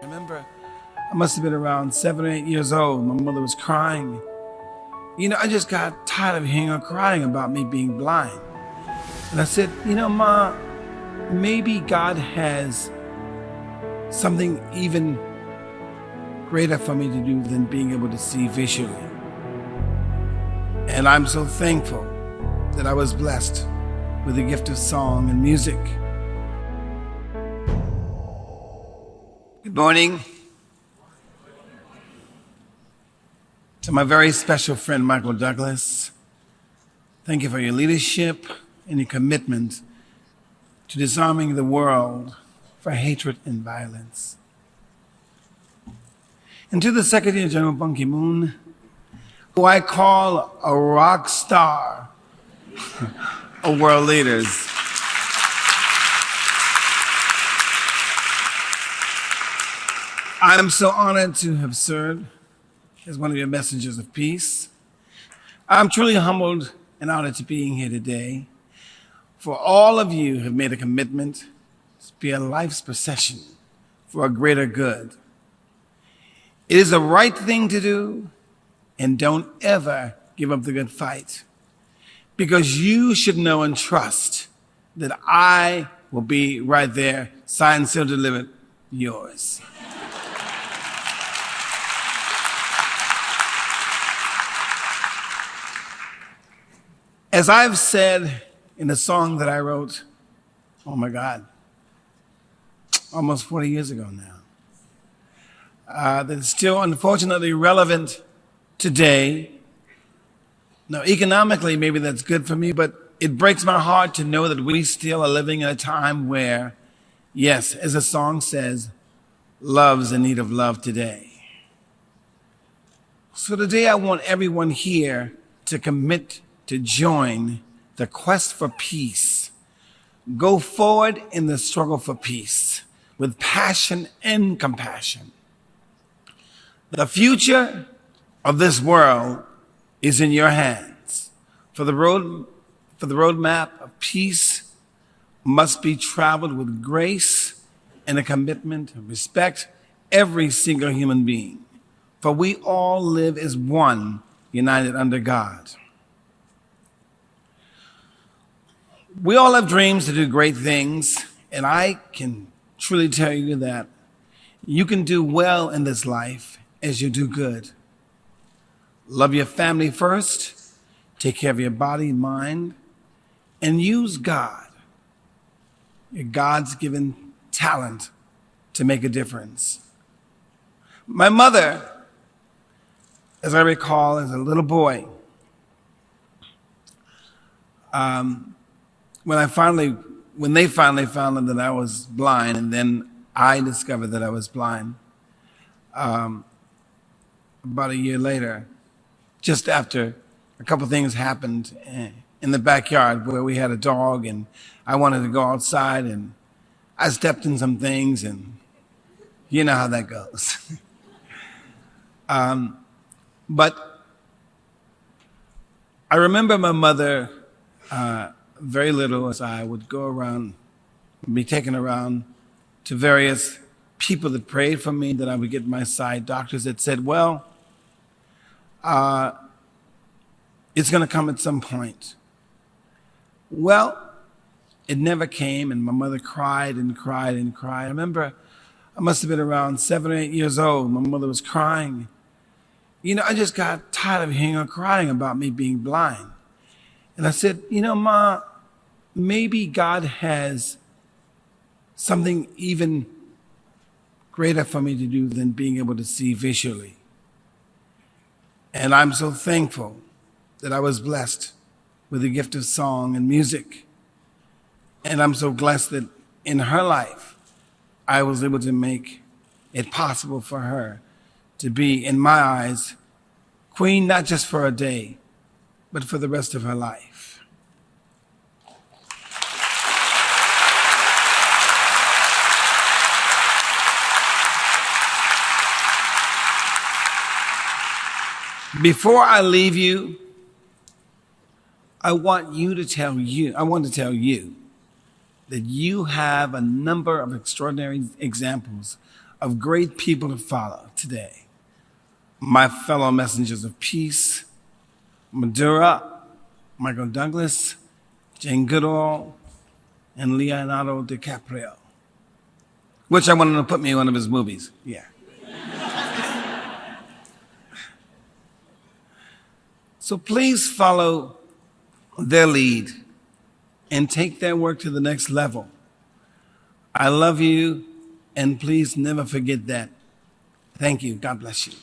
I remember I must have been around 7 or 8 years old. My mother was crying. I just got tired of hearing her crying about me being blind. And I said, Ma, maybe God has something even greater for me to do than being able to see visually. And I'm so thankful that I was blessed with the gift of song and music. Good morning to my very special friend, Michael Douglas. Thank you for your leadership and your commitment to disarming the world for hatred and violence. And to the Secretary General Ban Ki-moon, who I call a rock star of world leaders. I am so honored to have served as one of your messengers of peace. I'm truly humbled and honored to be here today, for all of you have made a commitment to be a life's procession for a greater good. It is the right thing to do, and don't ever give up the good fight, because you should know and trust that I will be right there, signed, sealed, delivered, yours. As I've said in a song that I wrote, oh my God, almost 40 years ago now, that is still unfortunately relevant today. Now, economically, maybe that's good for me, but it breaks my heart to know that we still are living in a time where, yes, as the song says, love's in need of love today. So today I want everyone here to commit to join the quest for peace. Go forward in the struggle for peace with passion and compassion. The future of this world is in your hands. For the roadmap of peace must be traveled with grace and a commitment to respect every single human being. For we all live as one, united under God. We all have dreams to do great things, and I can truly tell you that you can do well in this life as you do good. Love your family first, take care of your body and mind, and use God, your God's given talent, to make a difference. My mother, as I recall, as a little boy, when they finally found out that I was blind, and then I discovered that I was blind, about a year later, just after a couple things happened in the backyard where we had a dog, and I wanted to go outside, and I stepped in some things, and you know how that goes. But I remember my mother, very little, as I would go around, be taken around to various people that prayed for me, that I would get my sight, doctors that said, well, it's going to come at some point. Well, it never came, and my mother cried and cried and cried. I remember I must have been around 7 or 8 years old. My mother was crying. I just got tired of hearing her crying about me being blind. And I said, Ma, maybe God has something even greater for me to do than being able to see visually. And I'm so thankful that I was blessed with the gift of song and music. And I'm so blessed that in her life, I was able to make it possible for her to be, in my eyes, queen, not just for a day, but for the rest of her life. Before I leave you, I want to tell you that you have a number of extraordinary examples of great people to follow today. My fellow messengers of peace, Madura, Michael Douglas, Jane Goodall, and Leonardo DiCaprio, which I wanted to put me in one of his movies. Yeah. So please follow their lead and take their work to the next level. I love you, and please never forget that. Thank you. God bless you.